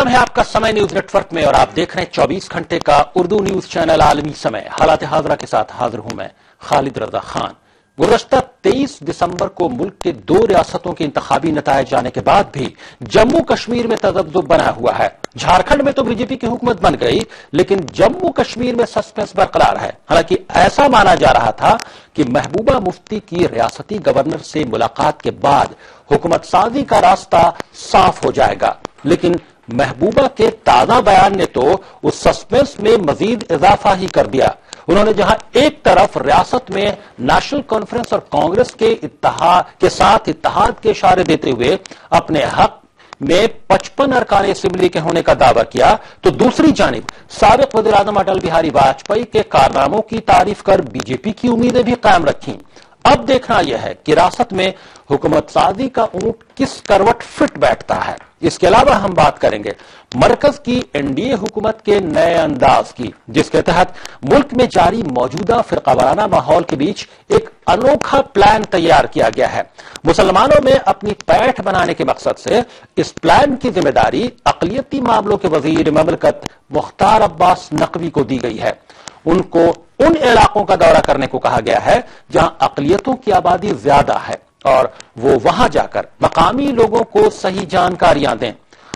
है आपका समय न्यूज नेटवर्क में और आप देख रहे हैं 24 घंटे का उर्दू न्यूज चैनल आलमी समय। हालात हाजरा के साथ हाजिर हूं मैं खालिद रजा खान। गुज़श्ता 23 दिसंबर को मुल्क के 2 रियासतों के इंतखाबी नतायज जाने के बाद भी जम्मू कश्मीर में तज़ब्ज़ुब बना हुआ है। झारखंड में तो बीजेपी की हुकूमत बन गई, लेकिन जम्मू कश्मीर में सस्पेंस बरकरार है। हालांकि ऐसा माना जा रहा था कि महबूबा मुफ्ती की रियासती गवर्नर से मुलाकात के बाद हुकूमत साजी का रास्ता साफ हो जाएगा, लेकिन महबूबा के ताजा बयान ने तो उस सस्पेंस में मजीद इजाफा ही कर दिया। उन्होंने जहां एक तरफ रियासत में नेशनल कॉन्फ्रेंस और कांग्रेस के साथ इत्तेहाद के इशारे देते हुए अपने हक में 55 अरकान असेंबली के होने का दावा किया, तो दूसरी जानिब साबिक वज़ीर आज़म अटल बिहारी वाजपेयी के कारनामों की तारीफ कर बीजेपी की उम्मीदें भी कायम रखी। अब देखना यह है कि रियासत में हुकूमत साजी का ऊंट किस करवट फिट बैठता है। इसके अलावा हम बात करेंगे मरकज की एनडीए हुकूमत के नए अंदाज की, जिसके तहत मुल्क में जारी मौजूदा फिरकावाराना माहौल के बीच एक अनोखा प्लान तैयार किया गया है। मुसलमानों में अपनी पैठ बनाने के मकसद से इस प्लान की जिम्मेदारी अक़लियती मामलों के वजीर ममलकत मुख्तार अब्बास नकवी को दी गई है। उनको उन इलाकों का दौरा करने को कहा गया है जहां अक़लियतों की आबादी ज्यादा है और वो वहां जाकर मकामी लोगों को सही जानकारियां दें।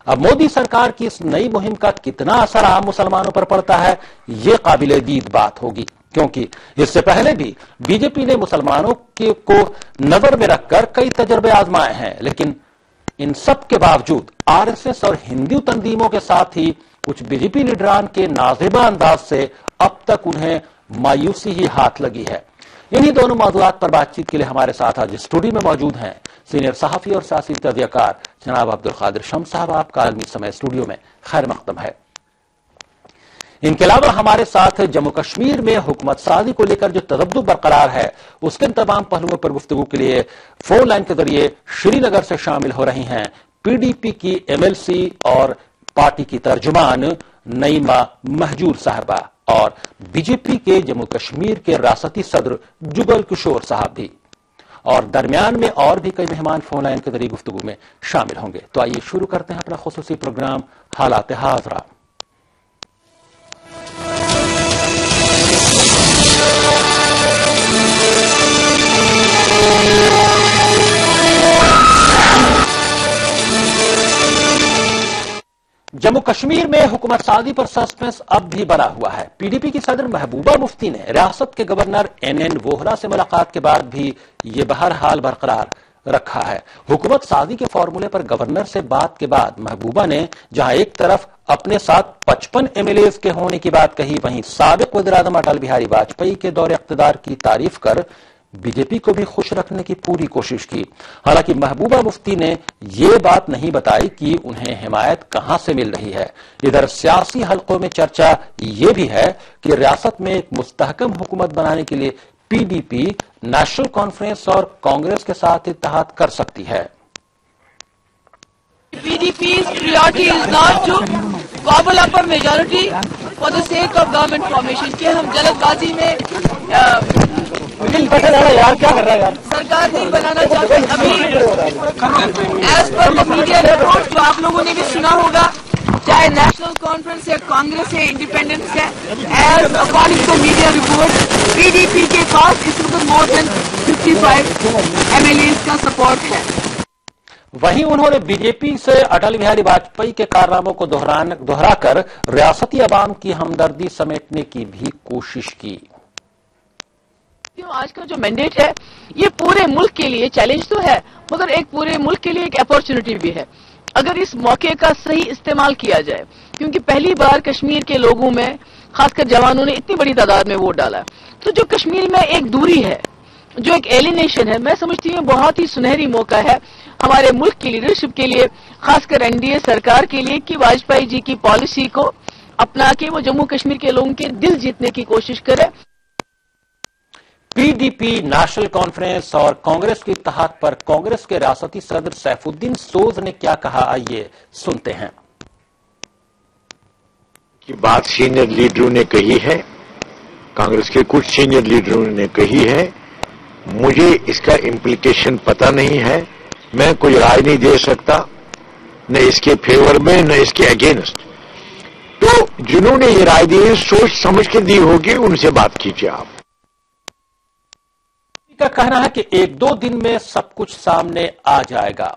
अब मोदी सरकार की इस नई मुहिम का कितना असर आम मुसलमानों पर पड़ता है, ये काबिले दीद बात होगी, क्योंकि इससे पहले भी बीजेपी ने मुसलमानों को नजर में रखकर कई तजर्बे आजमाए हैं, लेकिन इन सब के बावजूद आरएसएस और हिंदू तंजीमों के साथ ही कुछ बीजेपी लीडरान के नाज़िबा अंदाज से अब तक उन्हें मायूसी ही हाथ लगी है। इन्हीं दोनों मौज़ूआत पर बातचीत के लिए हमारे साथ आज स्टूडियो में मौजूद हैं सीनियर सहाफी और सियासी तजज़ियाकार जनाब अब्दुल कादिर शम्स साहब। आपका आलमी समय स्टूडियो में खैर मक़दम है। इनके अलावा हमारे साथ जम्मू कश्मीर में हुकूमत साजी को लेकर जो तज़ब्ज़ुब बरकरार है, उसके तमाम पहलुओं पर गुफ्तगू के लिए फोन लाइन के जरिए श्रीनगर से शामिल हो रही हैं पीडीपी की एमएलसी और पार्टी की तर्जुमान नईमा महजूर साहबा और बीजेपी के जम्मू कश्मीर के रियासती सदर जुगल किशोर साहब भी, और दरमियान में और भी कई मेहमान फोन लाइन के जरिए गुफ्तगू में शामिल होंगे। तो आइए शुरू करते हैं अपना खुसूसी प्रोग्राम हालात हाजरा। जम्मू कश्मीर में हुकूमत साजी पर सस्पेंस अब भी बना हुआ है। पीडीपी की सदर महबूबा मुफ्ती ने रियासत के गवर्नर एनएन वोहरा से मुलाकात के बाद भी ये बहरहाल बरकरार रखा है। हुकूमत साजी के फॉर्मूले पर गवर्नर से बात के बाद महबूबा ने जहां एक तरफ अपने साथ 55 एमएलएज के होने की बात कही, वहीं साबिक वज़ीर आज़म अटल बिहारी वाजपेयी के दौरे इक़्तिदार की तारीफ कर बीजेपी को भी खुश रखने की पूरी कोशिश की। हालांकि महबूबा मुफ्ती ने ये बात नहीं बताई कि उन्हें हिमायत कहां से मिल रही है। इधर सियासी हलकों में चर्चा ये भी है कि रियासत में एक मुस्तहकम हुकूमत बनाने के लिए पीडीपी नेशनल कॉन्फ्रेंस और कांग्रेस के साथ इत्तेहाद कर सकती है। PDP's priority is not to gobble up a majority for the sake of government formation कि हम जल्दबाजी में यार क्या कर रहा है यार, सरकार नहीं बनाना चाहते। अभी as per the media report जो आप लोगों ने भी सुना होगा, चाहे नेशनल कॉन्फ्रेंस है, कांग्रेस है, इंडिपेंडेंस है, as according to media report PDP के पास इस वक्त मोर देन 55 एमएलएज का सपोर्ट है। वहीं उन्होंने बीजेपी से अटल बिहारी वाजपेयी के कारनामों को दोहराकर रियासती अवाम की हमदर्दी समेटने की भी कोशिश की। आज का जो मैंडेट है ये पूरे मुल्क के लिए चैलेंज तो है, मगर एक पूरे मुल्क के लिए एक अपॉर्चुनिटी भी है अगर इस मौके का सही इस्तेमाल किया जाए, क्योंकि पहली बार कश्मीर के लोगों में खासकर जवानों ने इतनी बड़ी तादाद में वोट डाला। तो जो कश्मीर में एक दूरी है, जो एक एलिनेशन है, मैं समझती हूँ बहुत ही सुनहरी मौका है हमारे मुल्क की लीडरशिप के लिए, खासकर एनडीए सरकार के लिए, कि वाजपेयी जी की पॉलिसी को अपना के वो जम्मू कश्मीर के लोगों के दिल जीतने की कोशिश करे। पीडीपी नेशनल कॉन्फ्रेंस और कांग्रेस के इत्तेहाद पर कांग्रेस के रियासती सदर सैफुद्दीन सोज ने क्या कहा, आइए सुनते हैं। की बात सीनियर लीडरों ने कही है, कांग्रेस के कुछ सीनियर लीडरों ने कही है, मुझे इसका इम्प्लीकेशन पता नहीं है, मैं कोई राय नहीं दे सकता। न इसके फेवर में न इसके अगेंस्ट। तो जिन्होंने ये राय दी है सोच समझ के दी होगी, उनसे बात कीजिए आप। का कहना है कि एक दो दिन में सब कुछ सामने आ जाएगा।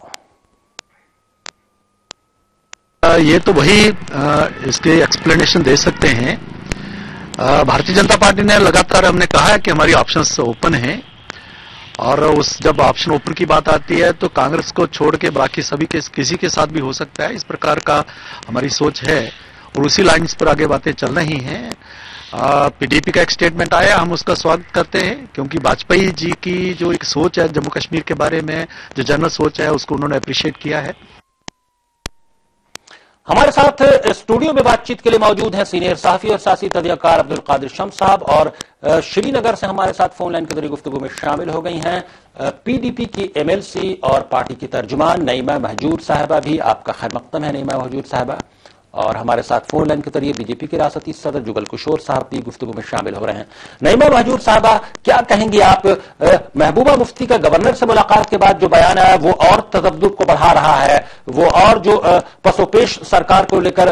ये तो वही इसके एक्सप्लेनेशन दे सकते हैं। भारतीय जनता पार्टी ने लगातार हमने कहा है कि हमारी ऑप्शंस ओपन हैं, और जब ऑप्शन ओपन की बात आती है तो कांग्रेस को छोड़ के बाकी सभी के किसी के साथ भी हो सकता है, इस प्रकार का हमारी सोच है और उसी लाइन्स पर आगे बातें चल रही हैं। पीडीपी का एक स्टेटमेंट आया, हम उसका स्वागत करते हैं, क्योंकि वाजपेयी जी की जो एक सोच है जम्मू कश्मीर के बारे में, जो जनरल सोच है, उसको उन्होंने अप्रिशिएट किया है। हमारे साथ स्टूडियो में बातचीत के लिए मौजूद हैं सीनियर सहाफी और सियासी तजज़ियाकार अब्दुल कादिर शम्स साहब, और श्रीनगर से हमारे साथ फोन लाइन के जरिए गुफ्तगू में शामिल हो गई हैं पीडीपी की एमएलसी और पार्टी की तर्जुमान नईमा महजूर साहिबा भी। आपका खैर मकदम है नईमा महजूर साहिबा। और हमारे साथ फोन लाइन के जरिए बीजेपी के रियासती सदर जुगल किशोर साहब भी गुफ्तगू में शामिल हो रहे हैं। नईमा महजूर साहिबा, क्या कहेंगी आप? महबूबा मुफ्ती का गवर्नर से मुलाकात के बाद जो बयान आया वो और तशद्दुद को बढ़ा रहा है, वो और जो पसोपेश सरकार को लेकर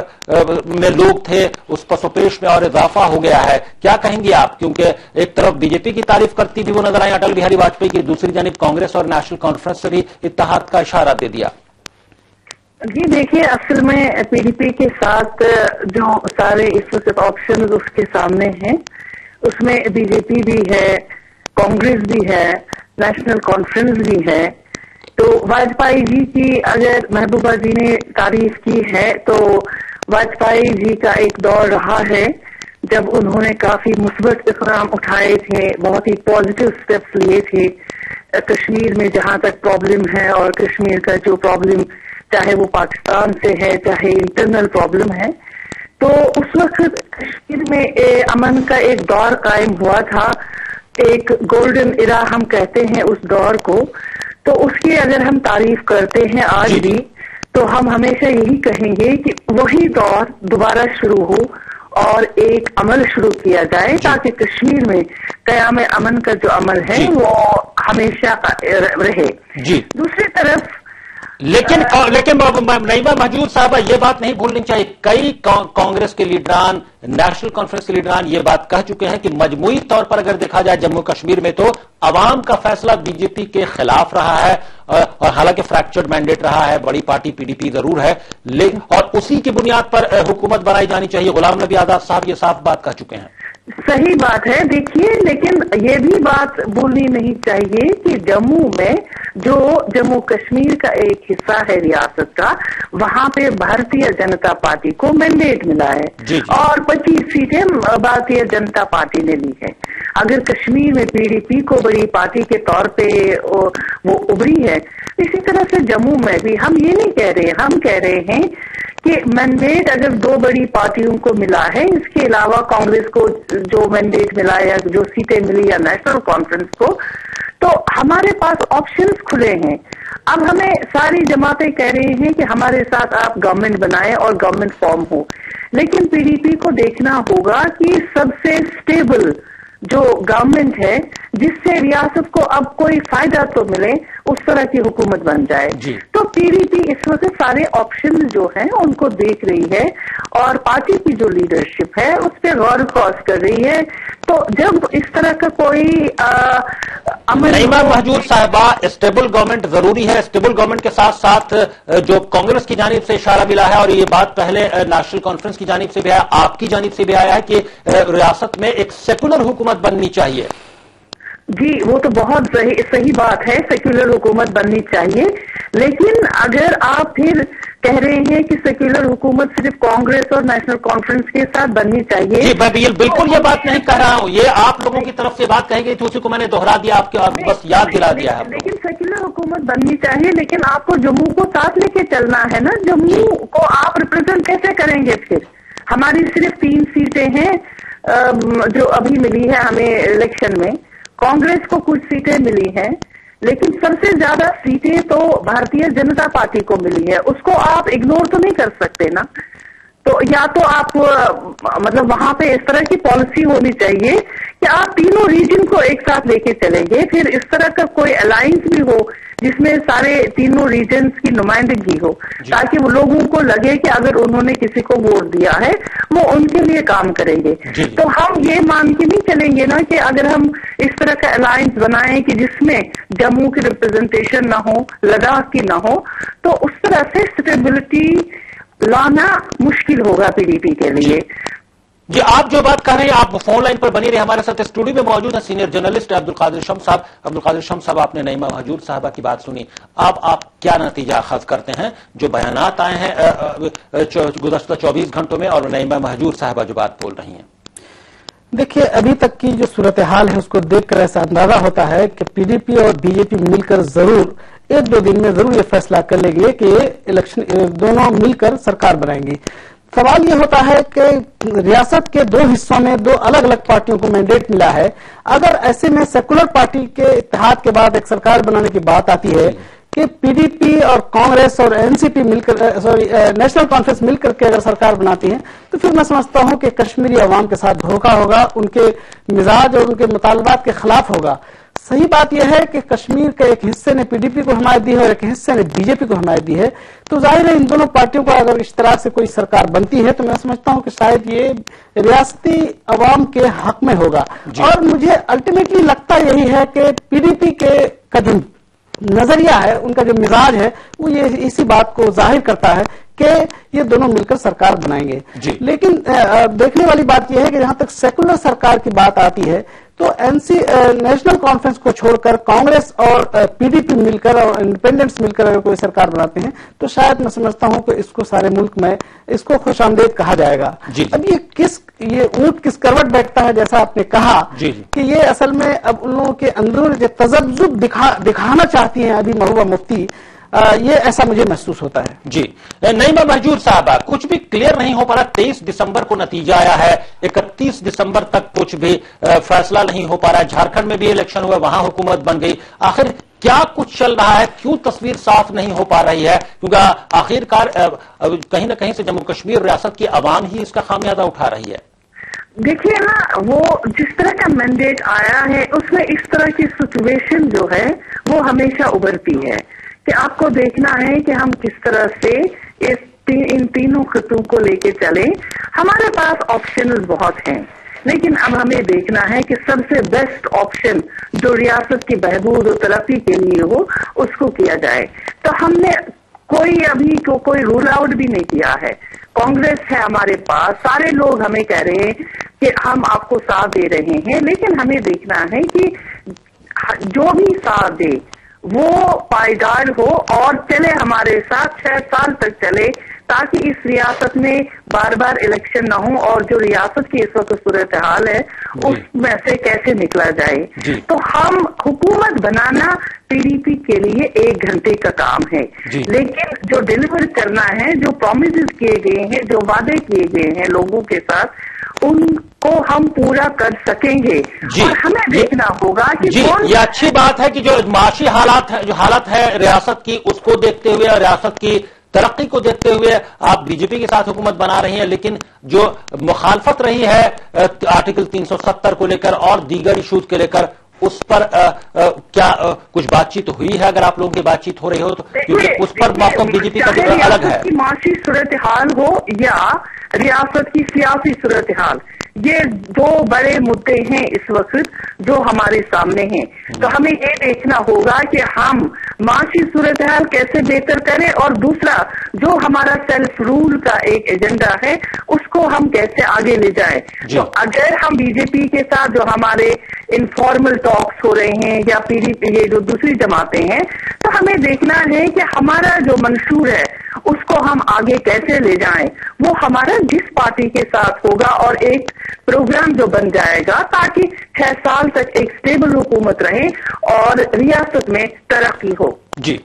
में लोग थे उस पसोपेश में और इजाफा हो गया है, क्या कहेंगी आप? क्योंकि एक तरफ बीजेपी की तारीफ करती भी वो नजर आई अटल बिहारी वाजपेयी की, दूसरी जानिब कांग्रेस और नेशनल कॉन्फ्रेंस से भी इत्तेहाद का इशारा दे दिया। जी देखिए, असल में पीडीपी के साथ जो सारे इस वक्त ऑप्शन उसके सामने हैं, उसमें बीजेपी भी है, कांग्रेस भी है, नेशनल कॉन्फ्रेंस भी है। तो वाजपेयी जी की अगर महबूबा जी ने तारीफ की है तो वाजपेयी जी का एक दौर रहा है जब उन्होंने काफी मुस्बत इक़दाम उठाए थे, बहुत ही पॉजिटिव स्टेप्स लिए थे कश्मीर में जहां तक प्रॉब्लम है, और कश्मीर का जो प्रॉब्लम चाहे वो पाकिस्तान से है चाहे इंटरनल प्रॉब्लम है, तो उस वक्त कश्मीर में अमन का एक दौर कायम हुआ था, एक गोल्डन इरा हम कहते हैं उस दौर को। तो उसकी अगर हम तारीफ करते हैं आज भी, तो हम हमेशा यही कहेंगे कि वही दौर दोबारा शुरू हो और एक अमल शुरू किया जाए ताकि कश्मीर में क़याम अमन का जो अमल है वो हमेशा रहे। दूसरी तरफ लेकिन नईमा महजूर साहबा, ये बात नहीं भूलनी चाहिए, कई कांग्रेस के लीडरान, नेशनल कॉन्फ्रेंस के लीडरान ये बात कह चुके हैं कि मजमूई तौर पर अगर देखा जाए जम्मू कश्मीर में तो अवाम का फैसला बीजेपी के खिलाफ रहा है, और हालांकि फ्रैक्चर्ड मैंडेट रहा है, बड़ी पार्टी पीडीपी जरूर है, लेकिन और उसी की बुनियाद पर हुकूमत बनाई जानी चाहिए। गुलाम नबी आजाद साहब ये साफ बात कह चुके हैं। सही बात है। देखिए, लेकिन ये भी बात भूलनी नहीं चाहिए कि जम्मू में जो जम्मू कश्मीर का एक हिस्सा है रियासत का, वहां पे भारतीय जनता पार्टी को मैंडेट मिला है और 25 सीटें भारतीय जनता पार्टी ने ली है। अगर कश्मीर में पीडीपी को बड़ी पार्टी के तौर पे वो उभरी है, इसी तरह से जम्मू में भी हम ये नहीं कह रहे, हम कह रहे हैं कि मैंडेट अगर दो बड़ी पार्टियों को मिला है, इसके अलावा कांग्रेस को जो मैंडेट मिला या जो सीटें मिली या नेशनल कॉन्फ्रेंस को, तो हमारे पास ऑप्शंस खुले हैं। अब हमें सारी जमातें कह रही हैं कि हमारे साथ आप गवर्नमेंट बनाएं और गवर्नमेंट फॉर्म हो, लेकिन पीडीपी को देखना होगा कि सबसे स्टेबल जो गवर्नमेंट है जिससे रियासत को अब कोई फायदा तो मिले, उस तरह की हुकूमत बन जाए। तो पीडीपी इस वक्त सारे ऑप्शन जो हैं उनको देख रही है और पार्टी की जो लीडरशिप है उस पर गौर फौज कर रही है। तो जब इस तरह का कोई नईमा महजूर साहिबा, स्टेबल गवर्नमेंट जरूरी है। स्टेबल गवर्नमेंट के साथ साथ जो कांग्रेस की जानिब से इशारा मिला है, और ये बात पहले नेशनल कॉन्फ्रेंस की जानिब से भी आया, आपकी जानिब से भी आया है कि रियासत में एक सेकुलर हुकूमत बननी चाहिए। जी, वो तो बहुत सही बात है, सेक्युलर हुकूमत बननी चाहिए। लेकिन अगर आप फिर कह रहे हैं कि सेक्युलर हुकूमत सिर्फ कांग्रेस और नेशनल कॉन्फ्रेंस के साथ बननी चाहिए, जी, मैं बिल्कुल ये बात नहीं कह रहा हूँ, ये आप लोगों की तरफ से बात कही गई थी, उसी को मैंने दोहरा दिया, आपके बस याद दिला दिया है। लेकिन सेक्युलर हुकूमत बननी चाहिए, लेकिन आपको जम्मू को साथ लेके चलना है ना। जम्मू को आप रिप्रेजेंट कैसे करेंगे? फिर हमारी सिर्फ 3 सीटें हैं जो अभी मिली है हमें इलेक्शन में, कांग्रेस को कुछ सीटें मिली हैं, लेकिन सबसे ज्यादा सीटें तो भारतीय जनता पार्टी को मिली है। उसको आप इग्नोर तो नहीं कर सकते ना। तो या तो आप मतलब वहां पे इस तरह की पॉलिसी होनी चाहिए कि आप तीनों रीजन को एक साथ लेके चलेंगे, फिर इस तरह का कोई अलायंस भी हो जिसमें सारे तीनों रीजन्स की नुमाइंदगी हो, ताकि वो लोगों को लगे कि अगर उन्होंने किसी को वोट दिया है वो उनके लिए काम करेंगे। तो हम ये मान के नहीं चलेंगे ना कि अगर हम इस तरह का अलायंस बनाएं कि जिसमें जम्मू की रिप्रेजेंटेशन ना हो, लद्दाख की ना हो, तो उस तरह से स्टेबिलिटी लाना मुश्किल होगा पीडीपी के लिए। जी, आप जो बात कर रहे हैं, आप फोन लाइन पर बनी रहे, हमारे साथ स्टूडियो में मौजूद है सीनियर जर्नलिस्ट अब्दुल कादिर शम्स साहब। अब्दुल कादिर शम्स साहब, आपने नईमा महजूर साहबा की बात सुनी, अब आप क्या नतीजा अखज़ करते हैं जो बयानात आए हैं गुज़श्ता 24 घंटों में और नईमा महजूर साहबा जो बात बोल रही हैं? देखिए, अभी तक की जो सूरत हाल है उसको देखकर ऐसा अंदाजा होता है कि पीडीपी और बीजेपी मिलकर जरूर 1-2 दिन में जरूर ये फैसला कर लेंगे कि इलेक्शन दोनों मिलकर सरकार बनाएंगी। सवाल ये होता है कि रियासत के 2 हिस्सों में 2 अलग अलग पार्टियों को मैंडेट मिला है। अगर ऐसे में सेकुलर पार्टी के इत्तेहाद के बाद एक सरकार बनाने की बात आती है कि पीडीपी और कांग्रेस और एनसीपी मिलकर नेशनल कॉन्फ्रेंस मिलकर के अगर सरकार बनाती है, तो फिर मैं समझता हूं कि कश्मीरी अवाम के साथ धोखा होगा, उनके मिजाज और उनके मुतालबात के खिलाफ होगा। सही बात यह है कि कश्मीर के एक हिस्से ने पीडीपी को हमायत दी है और एक हिस्से ने बीजेपी को हमायत दी है, तो जाहिर है इन दोनों पार्टियों को अगर इस तरह से कोई सरकार बनती है तो मैं समझता हूं कि शायद ये रियासती अवाम के हक में होगा। और मुझे अल्टीमेटली लगता यही है कि पीडीपी का जो नजरिया है, उनका जो मिजाज है, वो ये इसी बात को जाहिर करता है कि ये दोनों मिलकर सरकार बनाएंगे। लेकिन देखने वाली बात यह है कि जहां तक सेकुलर सरकार की बात आती है तो नेशनल कॉन्फ्रेंस को छोड़कर कांग्रेस और पीडीपी मिलकर और इंडिपेंडेंट्स मिलकर अगर कोई सरकार बनाते हैं तो शायद मैं समझता हूं कि इसको सारे मुल्क में इसको खुशामदीद कहा जाएगा। अब ये ऊंट किस करवट बैठता है, जैसा आपने कहा कि ये असल में अब उन लोगों के अंदर जो तजब्जुब दिखाना चाहती हैं अभी महबूबा मुफ्ती, ये ऐसा मुझे महसूस होता है। जी, नईमा महजूर साहबा, कुछ भी क्लियर नहीं हो पा रहा। 23 दिसंबर को नतीजा आया है, 31 दिसंबर तक कुछ भी फैसला नहीं हो पा रहा है। झारखंड में भी इलेक्शन हुआ, वहां हुकूमत बन गई। आखिर क्या कुछ चल रहा है, क्यों तस्वीर साफ नहीं हो पा रही है? क्योंकि आखिरकार कहीं ना कहीं से जम्मू कश्मीर रियासत की आवाम ही इसका खामियाजा उठा रही है। देखिए ना, वो जिस तरह का मैंडेट आया है उसमें इस तरह की सिचुएशन जो है वो हमेशा उभरती है कि आपको देखना है कि हम किस तरह से इन तीनों खितों को लेके चले। हमारे पास ऑप्शंस बहुत हैं, लेकिन अब हमें देखना है कि सबसे बेस्ट ऑप्शन जो रियासत की बहबूद और तरक्की के लिए हो उसको किया जाए। तो हमने कोई रूल आउट भी नहीं किया है। कांग्रेस है हमारे पास, सारे लोग हमें कह रहे हैं कि हम आपको साथ दे रहे हैं, लेकिन हमें देखना है कि जो भी साथ दे वो पायदार हो और चले हमारे साथ 6 साल तक चले, ताकि इस रियासत में बार बार इलेक्शन ना हो और जो रियासत की इस वक्त सूरत हाल है उसमें से कैसे निकला जाए। तो हम हुकूमत बनाना पीडीपी के लिए 1 घंटे का काम है, लेकिन जो डिलीवर करना है, जो प्रॉमिसेस किए गए हैं, जो वादे किए गए हैं लोगों के साथ, उनको हम पूरा कर सकेंगे। और हमें देखना होगा कि ये अच्छी बात है कि जो माशी हालत है रियासत की, उसको देखते हुए और रियासत की तरक्की को देखते हुए आप बीजेपी के साथ हुकूमत बना रही हैं, लेकिन जो मुखालफत रही है आर्टिकल 370 को लेकर और दीगर इशूज के लेकर, उस पर क्या कुछ बातचीत हुई है? अगर आप लोगों की बातचीत हो रही हो तो, क्योंकि उस पर मौक़िफ़ बीजेपी का अलग है। माशी सूरत हाल हो या रियासत की सियासी सूरत हाल, ये 2 बड़े मुद्दे हैं इस वक्त जो हमारे सामने हैं। तो हमें ये देखना होगा कि हम माशी सूरत हाल कैसे बेहतर करें, और दूसरा जो हमारा सेल्फ रूल का एक एजेंडा है उसको हम कैसे आगे ले जाएं। तो अगर हम बीजेपी के साथ जो हमारे इनफॉर्मल टॉक्स हो रहे हैं या पीडीपी ये जो दूसरी जमातें हैं, तो हमें देखना है कि हमारा जो मंशूर है उसको हम आगे कैसे ले जाएं। वो हमारा जिस पार्टी के साथ होगा और एक प्रोग्राम जो बन जाएगा, ताकि 6 साल तक एक स्टेबल हुकूमत रहे और रियासत में तरक्की हो। जी,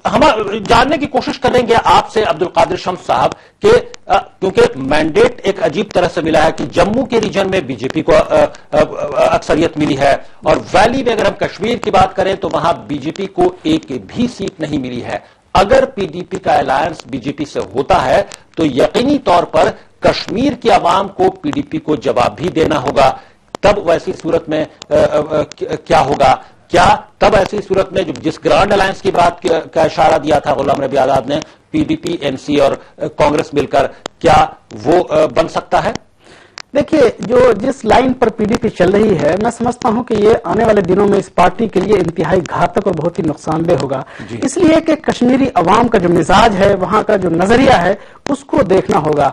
हम जानने की कोशिश करेंगे आपसे अब्दुल कादिर शम्स साहब कि क्योंकि मैंडेट एक अजीब तरह से मिला है कि जम्मू के रीजन में बीजेपी को अक्सरियत मिली है और वैली में अगर हम कश्मीर की बात करें तो वहां बीजेपी को एक भी सीट नहीं मिली है। अगर पीडीपी का अलायंस बीजेपी से होता है तो यकीनी तौर पर कश्मीर की आवाम को पीडीपी को जवाब भी देना होगा। तब वैसी सूरत में क्या होगा? کیا تب ایسی صورت میں جس گرانڈ الائنس کی بات کا اشارہ دیا تھا غلام نبی آزاد نے، P D P, N C اور کانگریس مل کر، کیا وہ بن سکتا ہے؟ دیکھیے، جس لائن پر پی ڈی پی چل رہی ہے، میں سمجھتا ہوں کہ یہ آنے والے دنوں میں اس پارٹی کے لیے انتہائی گھاتک اور بہت ہی نقصان دہ ہوگا، اس لیے کہ کشمیری عوام کا جو مزاج ہے، وہاں کا جو نظریہ ہے، اس کو دیکھنا ہوگا۔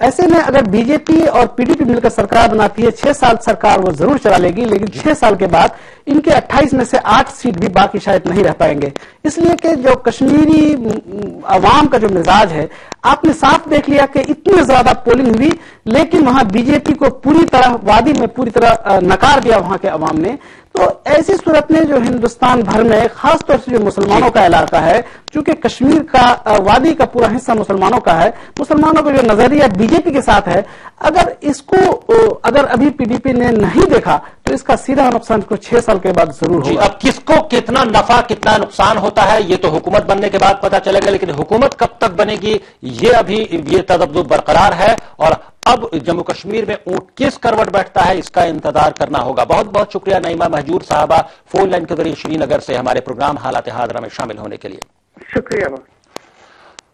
ایسے میں اگر بی جے پی اور پی ڈی پی مل کر سرکار بناتی ہے، 6 سال سرکار وہ ضرور چلا لے گی، لیکن 6 سال کے بعد ان کے 28 میں سے 8 سیٹ بھی باقی شاید نہیں رہ پائیں گے، اس لیے کہ جو کشمیری عوام کا جو مزاج ہے، آپ نے صاف دیکھ لیا کہ اتنی زیادہ پولنگ ہوئی، لیکن وہاں بی جے پی کو پوری طرح وادی میں پوری طرح نکار دیا وہاں کے عوام نے۔ تو ایسی صورت میں جو ہندوستان بھر میں خاص طور سے جو مسلمانوں کا علاقہ ہے، چونکہ کشمیر کا وادی کا پورا حصہ مسلمانوں کا ہے، مسلمانوں کا جو نظریہ بی جے پی کے ساتھ ہے، اگر ابھی پی ڈی پی نے نہیں دیکھا تو اس کا سیدھا نقصان کو 6 سال کے بعد ضرور ہوگا۔ اب کس کو کتنا نفع کتنا نقصان ہوتا ہے یہ تو حکومت بننے کے بعد پتا چلے گا، لیکن حکومت کب تک بنے گی یہ تذبذب برقرار ہے، اور اب جموں کشمیر میں اونٹ کس کروٹ بیٹھتا ہے اس کا انتظار کرنا ہوگا۔ بہت بہت شکریہ نعیمہ مہجور صاحبہ، فون لائن کے ذریعے شری نگر سے ہمارے پروگرام حالات حاضرہ میں شامل ہونے کے لیے۔ شکریہ۔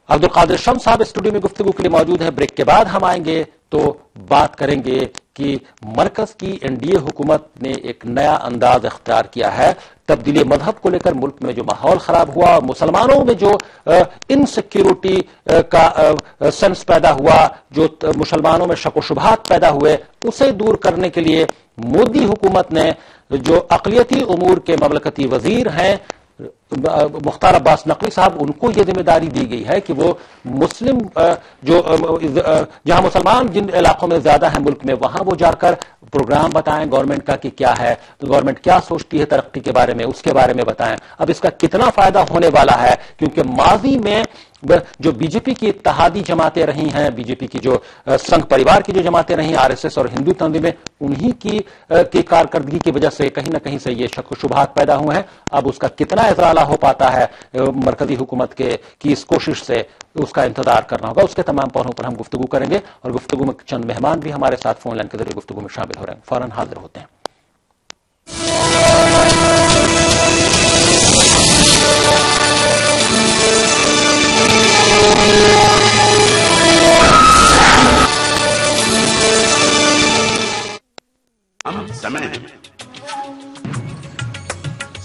عبدالقادر شمس صاحب اسٹوڈیو میں گفتگو کے لیے موجود ہیں۔ بریک کے بعد ہم آئیں گے تو بات کریں گے کہ مرکز کی این ڈی اے حکومت نے ایک نیا انداز اختیار کیا ہے، تبدیلی مذہب کو لے کر ملک میں جو ماحول خراب ہوا اور مسلمانوں میں جو انسیکیورٹی کا سینس پیدا ہوا، جو مسلمانوں میں شک و شبہات پیدا ہوئے، اسے دور کرنے کے لیے مودی حکومت نے جو اقلیتی امور کے مملکتی وزیر ہیں مختار عباس نقوی صاحب، ان کو یہ ذمہ داری دی گئی ہے کہ وہ مسلم جہاں مسلمان جن علاقوں میں زیادہ ہیں ملک میں، وہاں وہ جا کر پروگرام بتائیں گورنمنٹ کا کہ کیا ہے، گورنمنٹ کیا سوچتی ہے ترقی کے بارے میں، اس کے بارے میں بتائیں۔ اب اس کا کتنا فائدہ ہونے والا ہے، کیونکہ ماضی میں جو بی جے پی کی اتحادی جماعتیں رہی ہیں، بی جے پی کی جو سنگھ پریوار کی جو جماعتیں رہی، آر ایس ایس اور ہندو تنظیمیں، انہی کی کارکردگی کی وجہ سے کہیں نہ کہیں سے یہ شک و شبہات پیدا ہوئے ہیں۔ اب اس کا کتنا ازالہ ہو پاتا ہے مرکزی حکومت کی اس کوشش سے، اس کا انتظار کرنا ہوگا۔ اس کے تمام پہلوؤں پر ہم گفتگو کریں گے، اور گفتگو میں چند مہمان بھی ہمارے ساتھ فون لائن کے ذریعے گفتگو میں شامل ہو رہے ہیں، فوراً حاضر ہوتے ہیں۔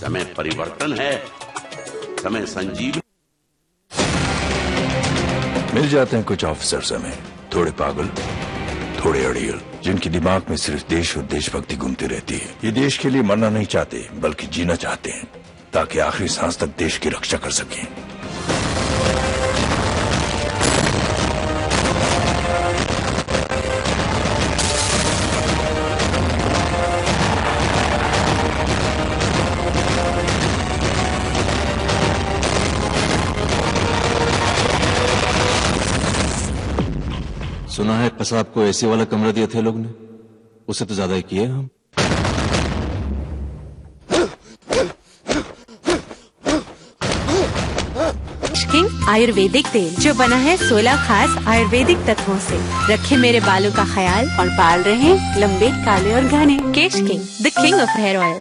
समय परिवर्तन है, समय संजीव। मिल जाते हैं कुछ ऑफिसर्स हमें, थोड़े पागल, थोड़े अड़ियल, जिनके दिमाग में सिर्फ देश और देशभक्ति घूमती रहती है। ये देश के लिए मरना नहीं चाहते बल्कि जीना चाहते हैं, ताकि आखिरी सांस तक देश की रक्षा कर सकें। सुना है कसाब को ऐसे वाला कमरा दिया थे लोग ने, उसे तो ज्यादा ही किए हम। किंग आयुर्वेदिक तेल जो बना है 16 खास आयुर्वेदिक तत्वों से, रखे मेरे बालों का ख्याल और बाल रहे लंबे, काले और घने। Kesh king, the king of hair oil.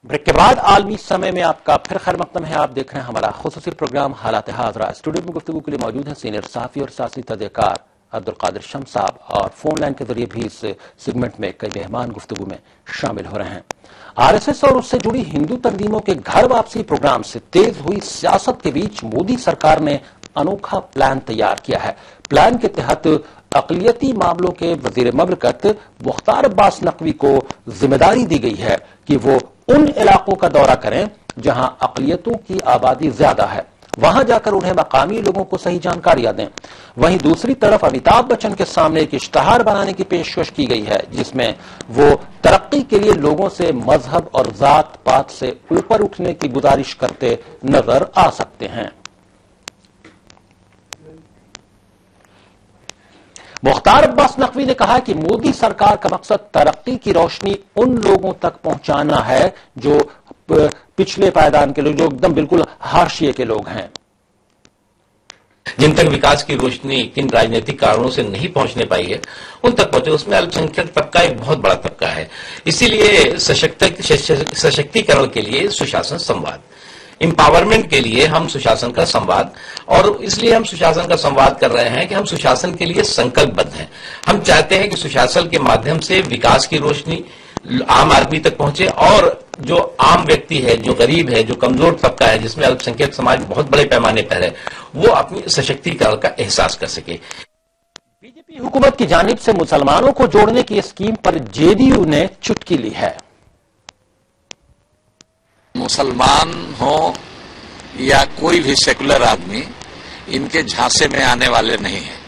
Break کے بعد عالمی سمے میں آپ کا پھر خیر مقدم ہے۔ آپ دیکھ رہے ہیں ہمارا خصوصی پروگرام حالات حاضرہ۔ اسٹوڈیو میں گفتگو کے لیے موجود ہیں سینئر صحافی اور سیاسی تجزیہ کار عبدالقادر شمس صاحب، اور فون لائن کے ذریعے بھی اس سیگمنٹ میں کئی مہمان گفتگو میں شامل ہو رہے ہیں۔ آر ایس ایس اور اس سے جڑی ہندو تنظیموں کے گھر واپسی پروگرام سے تیز ہوئی سیاست کے بیچ مودی سرکار نے انوکھا پلان تیار کیا ہے۔ پلان کے تحت اقلیتی معاملوں کے وزیر مملکت مختار عباس نقوی کو ذمہ داری دی گئی ہے کہ وہ ان علاقوں کا دورہ کریں جہاں اقلیتوں کی آبادی زیادہ ہے، وہاں جا کر انہیں مقامی لوگوں کو صحیح جانکاریاں دیں۔ وہیں دوسری طرف امیتابھ بچن کے سامنے ایک اشتہار بنانے کی پیشکش کی گئی ہے جس میں وہ ترقی کے لیے لوگوں سے مذہب اور ذات پات سے اوپر اٹھنے کی گزارش کرتے نظر آ سکتے ہیں۔ مختار عباس نقوی نے کہا کہ مودی سرکار کا مقصد ترقی کی روشنی ان لوگوں تک پہنچانا ہے جو پچھلے پائیدان کے لوگ، جو ایک دم بالکل حاشیے کے لوگ ہیں، جن تک وکاس کی روشنی کن راجنیتک کارنوں سے نہیں پہنچنے پائی ہے ان تک پہنچے، اس میں الپسنکھیک طبقہ ایک بہت بڑا طبقہ ہے. اسی لیے سشکتیکرن کے لیے سشاسن سمواد، امپاورمنٹ کے لیے ہم سشاسن کا سمواد، اور اس لیے ہم سشاسن کا سمواد کر رہے ہیں کہ ہم سشاسن کے لیے سنکلپ بدھ ہیں. ہم چاہتے ہیں کہ سشاسن کے مادھیم سے وکاس کی روشنی عام آدمی تک پہنچے، اور جو عام ویکتی ہے، جو غریب ہے، جو کمزور طبقہ ہے، جس میں الپسنکھیک سماج بہت بڑے پیمانے پر ہے، وہ اپنی سشکتیکرن کا احساس کر سکے. بی جے پی حکومت کی جانب سے مسلمانوں کو جوڑنے کی scheme per J D you نے چٹکی لی ہے. مسلمان ہو یا کوئی بھی سیکولر آدمی ان کے جھانسے میں آنے والے نہیں ہیں.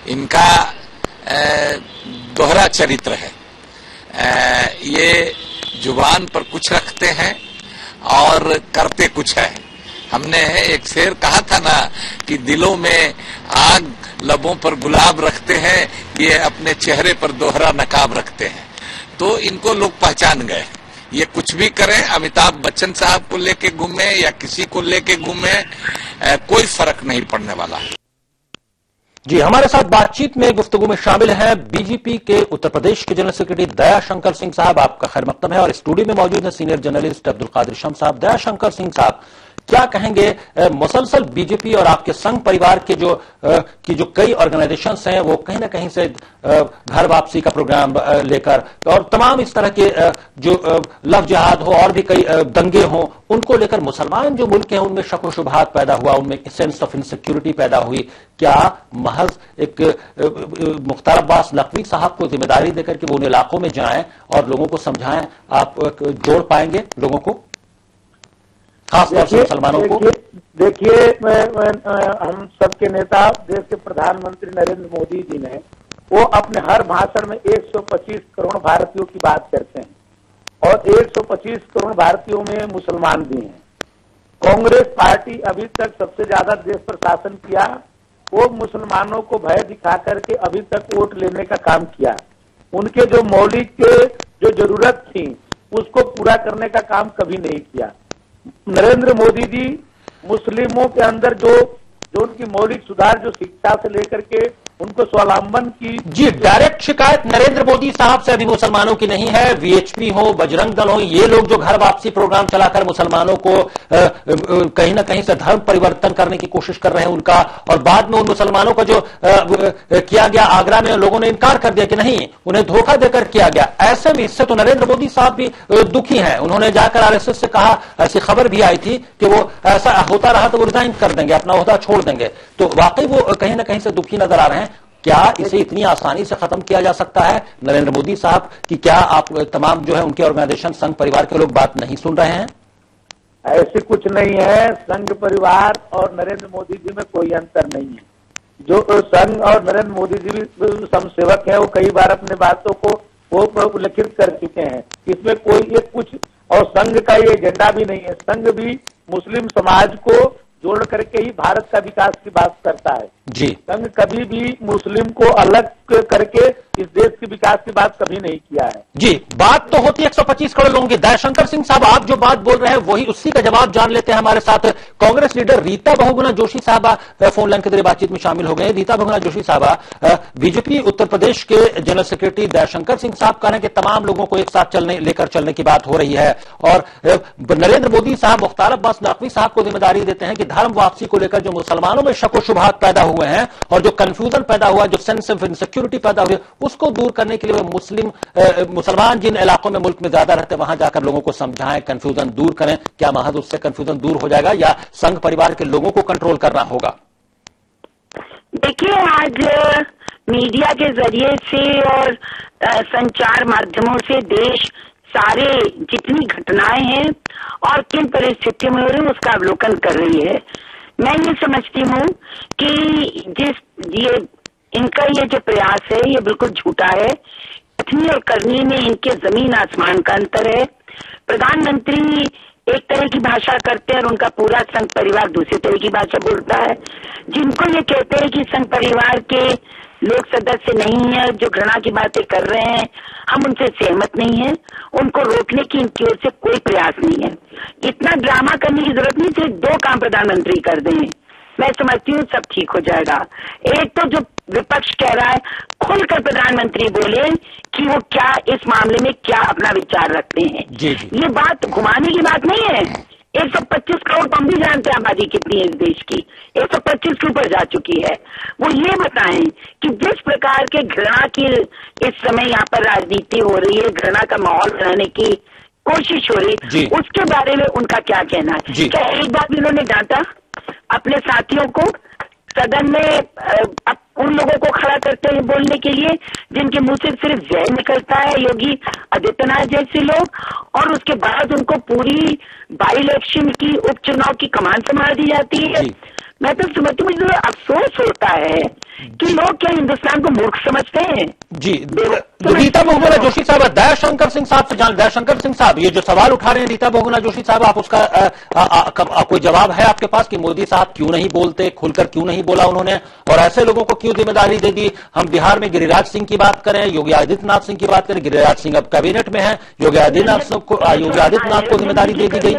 ان کا دوہرا چرتر ہے. یہ زبان پر کچھ رکھتے ہیں اور کرتے کچھ ہے. ہم نے ایک شعر کہا تھا نا کہ دلوں میں آگ لبوں پر گلاب رکھتے ہیں، یہ اپنے چہرے پر دوہرا نقاب رکھتے ہیں. تو ان کو لوگ پہچان گئے. یہ کچھ بھی کریں، امیتابھ بچن صاحب کو لے کے گھومیں یا کسی کو لے کے گھومیں، کوئی فرق نہیں پڑنے والا. جی، ہمارے ساتھ بات چیت میں گفتگو میں شامل ہیں بی جے پی کے اتر پردیش کے جنرل سیکرٹری دیا شنکر سنگھ صاحب. آپ کا خیر مقدم ہے. اور اسٹوڈیو میں موجود ہیں سینئر جرنلسٹ عبدالقادر شمس صاحب. دیا شنکر سنگھ صاحب، کیا کہیں گے؟ مسلسل بی جے پی اور آپ کے سنگھ پریوار کے جو کئی آرگنائزیشنز ہیں وہ کہیں نہ کہیں سے گھر واپسی کا پروگرام لے کر اور تمام اس طرح کے جو لو جہاد ہو اور بھی کئی دنگے ہوں ان کو لے کر مسلمان جو ملک ہیں ان میں شک و شبہات پیدا ہوا، ان میں سینس آف انسیکیورٹی پیدا ہوئی. کیا محض ایک مختار عباس نقوی صاحب کو ذمہ داری دے کر کہ وہ ان علاقوں میں جائیں اور لوگوں کو سمجھائیں، آپ جوڑ پائیں گے لوگوں کو، خاص طور سے مسلمانوں کو؟ دیکھیے، ہم سب کے نیتا دیش کے پردھان منتری نریندر مودی جی نے وہ اپنے ہر بھاشن میں 125 کروڑ بھارتیوں کی بات کرتے ہیں، اور 125 کروڑ بھارتیوں میں مسلمان بھی ہیں. کانگریس پارٹی ابھی تک سب سے زیادہ دیش پر شاسن کیا، وہ مسلمانوں کو بھے دکھا کر کے ابھی تک ووٹ لینے کا کام کیا. ان کے جو مولک جو ضرورت تھی اس کو پورا کرنے کا کام کبھی نہیں کیا. نریندر مودی جی مسلموں کے اندر جو ان کی مولک سدھار، جو شکشا سے لے کر کے ان کو سوالمبن کی. جی، ڈائریکٹ شکایت نریندر مودی صاحب سے ابھی مسلمانوں کی نہیں ہے. وی ایچ پی ہو، بجرنگ دل ہو، یہ لوگ جو گھر واپسی پروگرام چلا کر مسلمانوں کو کہیں نہ کہیں سے دھرم پریورتن کرنے کی کوشش کر رہے ہیں ان کا، اور بعد میں ان مسلمانوں کا جو کیا گیا آگرہ میں لوگوں نے انکار کر دیا کہ نہیں، انہیں دھوکہ دے کر کیا گیا. ایسے میں اس سے تو نریندر مودی صاحب بھی دکھی ہیں. انہوں نے جا کر آر ایس ایس سے کہا، ایسی خبر بھی آئی تھی کہ وہ ایسا ہوتا رہا تو وہ ریزائن کر دیں گے، اپنا عہدہ چھوڑ دیں گے. تو واقعی وہ کہیں نہ کہیں سے دکھی نظر آ رہے ہیں. کیا اسے اتنی آسانی سے ختم کیا جا سکتا ہے نریندر مودی صاحب کی؟ کیا آپ تمام جو ہے ان کے آرگنائزیشن سنگھ پریوار کے لوگ بات نہیں سن رہے ہیں؟ ایسی کچھ نہیں ہے. سنگھ پریوار اور نریندر مودی جی میں کوئی انتر نہیں ہے. جو سنگھ اور نریندر مودی جی بھی سم سیوک ہیں، وہ کئی بار اپنے باتوں کو وہ لکھت کر چکے ہیں. اس میں کوئی ایک کچھ، اور سنگھ کا یہ ایجنڈا بھی نہیں ہے. سنگھ بھی مسلم سماج کو جوڑ کر کے ہی بھارت کا وکاس کی بات کرتا ہے. جی، سنگھ کبھی بھی مسلم کو الگ کر کے اس دیش کے وکاس کی بات کبھی نہیں کیا ہے. جی، بات تو ہوتی ہے 125 کروڑ لوگوں کی. دیا شنکر سنگھ صاحب، آپ جو بات بول رہے ہیں وہی اسی کا جواب جان لیتے ہیں. ہمارے ساتھ کانگریس لیڈر ریتا بہگنا جوشی صاحبہ فون لائن کے ذریعے بات چیت میں شامل ہو گئے. ریتا بہگنا جوشی صاحبہ، بی جے پی اتر پردیش کے جنرل سیکرٹری دیا شنکر سنگھ صاحب کہہ رہے ہیں کہ تمام لوگوں کو ایک ساتھ لے کر چلنے کی بات ہو رہی ہے، اور نریندر مودی صاحب مختار عباس نقوی صاحب کو ذمہ داری دیتے ہیں کہ دھرم واپسی کو لے کر جو مسلمانوں میں شک و شبہات پیدا ہوئے ہیں اور جو کنفیوژن پیدا ہوا، جو سینس آف انسیکیورٹی پیدا ہوئی، اس کو دور کرنے کے لیے مسلمان جن علاقوں میں ملک میں زیادہ رہتے ہیں وہاں جا کر لوگوں کو سمجھائیں، کنفیوژن دور کریں. کیا محض اس سے کنفیوژن دور ہو جائے گا یا سنگھ پریوار کے لوگوں کو کنٹرول کرنا ہوگا؟ دیکھیے، آج میڈیا کے ذریعے سے اور سنچار مادھیموں سے دیش سارے جتنی گھٹنائیں ہیں اور کن پریستھتیوں میں ہو رہی ہیں اس کا اولوکن کر رہی ہے. میں یہ سمجھتی ہوں کہ ان کا یہ جو پریاس ہے یہ بالکل جھوٹا ہے. کتنی اور کرنی میں ان کے زمین آسمان کا انتر ہے. پردھان منتری ایک طرح کی بھاشا کرتے ہیں اور ان کا پورا سنگھ پریوار دوسری طرح کی بھاشا بولتا ہے. جن کو یہ کہتے ہیں کہ سنگھ پریوار کے لوگ سدسیہ نہیں ہیں، جو گھرنا کی باتیں کر رہے ہیں، ہم ان سے سہمت نہیں ہیں. ان کو روکنے کی ان کی اور سے کوئی پریاس نہیں ہے. اتنا प्रधानमंत्री कर दें, मैं समझती हूँ सब ठीक हो जाएगा। एक तो जो विपक्ष कह रहा है, खुलकर प्रधानमंत्री बोले कि वो क्या इस मामले में क्या अपना विचार रखते हैं। ये बात घुमाने की बात नहीं है। 125 करोड़, हम भी जानते हैं आबादी कितनी है इस देश की, 125 के ऊपर जा चुकी है। वो ये बताएं कि जिस प्रकार के घृणा की इस समय यहाँ पर राजनीति हो रही है, घृणा का माहौल बनाने की कोशिश हो रही, उसके बारे में उनका क्या कहना है। क्या एक बार भी उन्होंने डांटा अपने साथियों को सदन में, उन लोगों को खड़ा करते हुए बोलने के लिए जिनके मुंह से सिर्फ जय निकलता है, योगी आदित्यनाथ जैसे लोग, और उसके बाद उनको पूरी बाई इलेक्शन की, उपचुनाव की कमान संभाल दी जाती है। मैं तो समझती हूँ, मुझे अफसोस होता है कि लोग क्या हिंदुस्तान को मूर्ख समझते हैं। जी, रीता बहुगुणा जोशी साहब, दयाशंकर सिंह साहब से जान। दयाशंकर सिंह साहब, ये जो सवाल उठा रहे हैं रीता बहुगुणा जोशी साहब, आप उसका कोई जवाब है आपके पास कि मोदी साहब क्यों नहीं बोलते, खुलकर क्यों नहीं बोला उन्होंने, और ऐसे लोगों को क्यों जिम्मेदारी दे दी? हम बिहार में गिरिराज सिंह की बात करें, योगी आदित्यनाथ सिंह की बात करें, गिरिराज सिंह अब कैबिनेट में है, योगी आदित्यनाथ को जिम्मेदारी दे दी गई।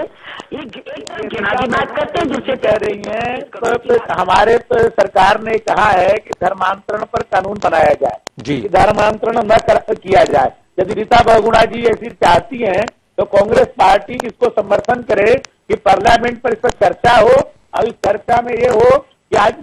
बात करते हैं जिससे कह रही हैं, तो हमारे सरकार ने कहा है कि धर्मांतरण पर कानून बनाया जाए, कि धर्मांतरण न किया जाए। यदि रीता बहुगुणा जी ऐसी चाहती हैं तो कांग्रेस पार्टी इसको समर्थन करे कि पार्लियामेंट पर इस पर चर्चा हो, और इस चर्चा में ये हो कि आज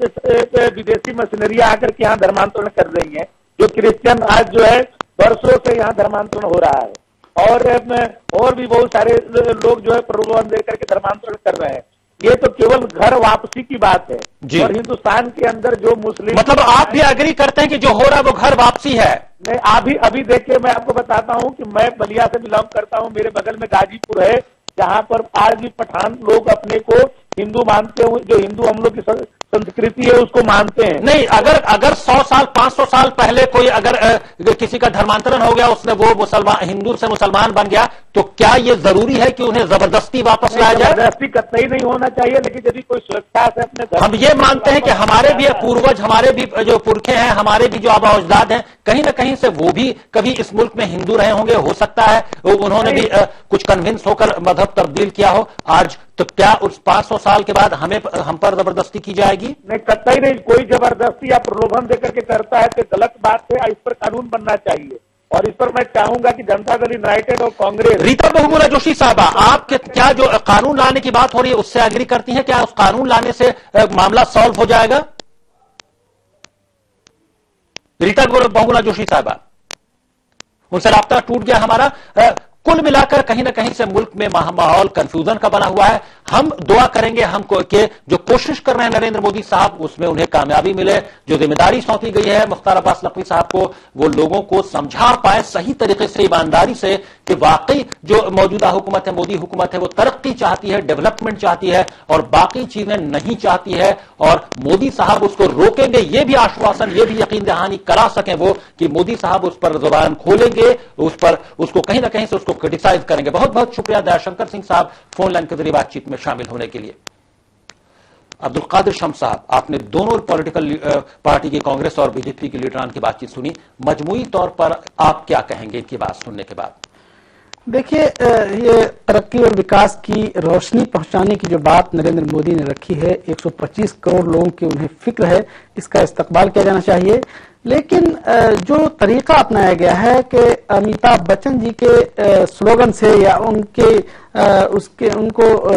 विदेशी मशीनरी आकर के यहाँ धर्मांतरण कर रही है, जो क्रिश्चियन आज जो है वर्षों से यहाँ धर्मांतरण हो रहा है, और भी बहुत सारे लोग जो है प्रलोभन देकर के धर्मांतरण कर रहे हैं। ये तो केवल घर वापसी की बात है, और हिंदुस्तान के अंदर जो मुस्लिम, मतलब आप भी एग्री करते हैं कि जो हो रहा है वो घर वापसी है? नहीं, अभी देखिए, मैं आपको बताता हूँ कि मैं बलिया से बिलोंग करता हूँ, मेरे बगल में गाजीपुर है, जहाँ पर आज भी पठान लोग अपने को हिंदू मानते हुए, जो हिंदू हम लोग की संस्कृति है उसको मानते हैं। नहीं, अगर 100 साल 500 साल पहले कोई अगर किसी का धर्मांतरण हो गया, उसने वो मुसलमान, हिंदू से मुसलमान बन गया, तो क्या ये जरूरी है कि उन्हें जबरदस्ती वापस लाया जाए? जबरदस्ती कतई नहीं होना चाहिए, लेकिन यदि कोई सुरक्षा से अपने, हम ये मानते हैं कि हमारे भी पूर्वज, हमारे भी जो पुरखे हैं, हमारे भी जो आबा अजदाद हैं, कहीं ना कहीं से वो भी कभी इस मुल्क में हिंदू रहे होंगे, हो सकता है उन्होंने भी कुछ कन्विंस होकर मजहब तब्दील किया हो आज। तो क्या उस 500 साल के बाद हम पर जबरदस्ती की जाएगी? नहीं, कतई नहीं। कोई जबरदस्ती या प्रलोभन देकर के करता है तो गलत बात है, इस पर कानून बनना चाहिए, और इस पर मैं चाहूंगा कि जनता दल यूनाइटेड और कांग्रेस। रीता बहुगुणा जोशी साहबा, आप क्या जो कानून लाने की बात हो रही है उससे एग्री करती हैं? क्या उस कानून लाने से मामला सॉल्व हो जाएगा? रीता बहुगुणा जोशी साहबा, उनसे राब्ता टूट गया हमारा। कुल मिलाकर कहीं ना कहीं से मुल्क में माहौल कंफ्यूजन का बना हुआ है। हम दुआ करेंगे हमको कि जो कोशिश कर रहे हैं नरेंद्र मोदी साहब, उसमें उन्हें कामयाबी मिले। जो जिम्मेदारी सौंपी गई है मुख्तार अब्बास नकवी साहब को, वो लोगों को समझा पाए सही तरीके से, ईमानदारी से, कि वाकई जो मौजूदा हुकूमत है, मोदी हुकूमत है, वो तरक्की चाहती है, डेवलपमेंट चाहती है, और बाकी चीजें नहीं चाहती है। और मोदी साहब उसको रोकेंगे, ये भी आश्वासन, ये भी यकीन दहानी करा सकें वो कि मोदी साहब उस पर जुबान खोलेंगे, उस पर उसको कहीं ना कहीं से उसको क्रिटिसाइज करेंगे। बहुत बहुत शुक्रिया दयाशंकर सिंह साहब फोन लाइन के जरिए बातचीत में शामिल होने के लिए। अब्दुल कादिर शम्स साहब, आपने दोनों पॉलिटिकल पार्टी की, कांग्रेस और बीजेपी की लीडरान की बातचीत सुनी, मजमूई तौर पर आप क्या कहेंगे इनकी बात सुनने के बाद? देखिए, ये तरक्की और विकास की रोशनी पहुंचाने की जो बात नरेंद्र मोदी ने रखी है, 125 करोड़ लोगों की उन्हें फिक्र है, इसका इस्तकबाल किया जाना चाहिए। लेकिन जो तरीका अपनाया गया है कि अमिताभ बच्चन जी के स्लोगन से या उनको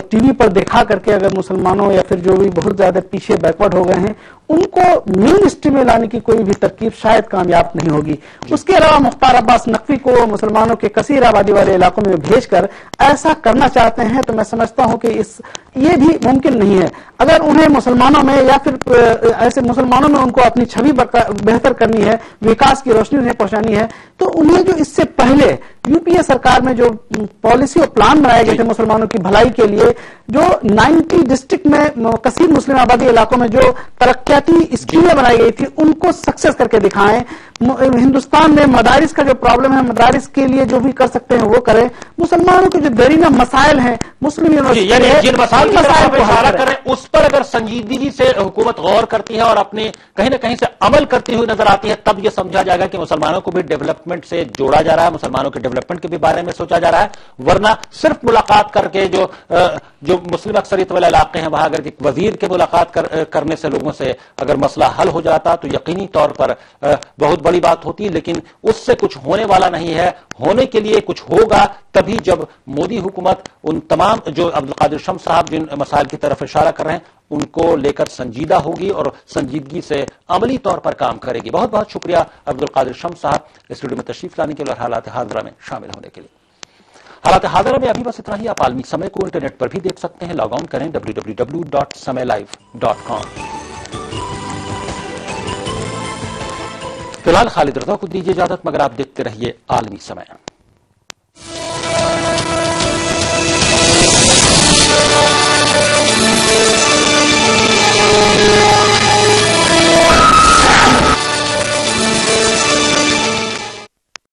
टीवी पर दिखा करके अगर मुसलमानों या फिर जो भी बहुत ज्यादा पीछे बैकवर्ड हो गए हैं उनको मेन स्ट्रीम में लाने की कोई भी तरकीब शायद कामयाब नहीं होगी। उसके अलावा मुख्तार अब्बास नकवी को मुसलमानों के कसीर आबादी वाले इलाकों में भेजकर ऐसा करना चाहते हैं तो मैं समझता हूं कि ये भी मुमकिन नहीं है। अगर उन्हें मुसलमानों में या फिर ऐसे मुसलमानों में उनको अपनी छवि बेहतर करनी है, विकास की रोशनी उन्हें पहुंचानी है, तो उन्हें जो इससे पहले यूपीए सरकार में जो पॉलिसी और प्लान बनाए गए थे मुसलमानों की भलाई के लिए, जो 90 डिस्ट्रिक्ट में कसीर मुस्लिम आबादी इलाकों में जो तरक्याती स्कीमें बनाई गई थी उनको सक्सेस करके दिखाएं। हिंदुस्तान में मदारिस का जो प्रॉब्लम है, मदारिस के लिए जो भी कर सकते हैं वो करें। मुसलमानों के जो दरीना मसाइल हैं, मुस्लिम जिन मसाइल को इशारा करें उस पर अगर संजीदगी से हुकूमत गौर करती है और अपने कहीं ना कहीं से अमल करती हुई नजर आती है, तब ये समझा जाएगा कि मुसलमानों को भी डेवलपमेंट से जोड़ा जा रहा है, मुसलमानों के डेवलपमेंट ڈیولپمنٹ کے بھی بارے میں سوچا جا رہا ہے، ورنہ صرف ملاقات کر کے جو مسلم اکثریت والے علاقے ہیں وہاں اگر ایک وزیر کے ملاقات کرنے سے لوگوں سے اگر مسئلہ حل ہو جاتا تو یقینی طور پر بہت بڑی بات ہوتی، لیکن اس سے کچھ ہونے والا نہیں ہے۔ ہونے کے لیے کچھ ہوگا تبھی جب مودی حکومت ان تمام جو عبدالقادر شمس صاحب جن مسائل کی طرف اشارہ کر رہے ہیں ان کو لے کر سنجیدہ ہوگی اور سنجیدگی سے عملی طور پر کام کرے گی۔ بہت بہت شکریہ عبدالقادر شمس صاحب اس ویڈیو میں تشریف لانے کے لیے اور حالات حاضرہ میں شامل ہونے کے لیے۔ حالات حاضرہ میں ابھی بس اتنا ہی۔ آپ عالمی سمے کو انٹرنیٹ پر بھی دیکھ سکتے ہیں، لاگ آن کریں www.samaylive.com۔ فی الحال خالد رضا کو دیجیے اجازت، مگر آپ دیکھتے رہیے عالمی سمے۔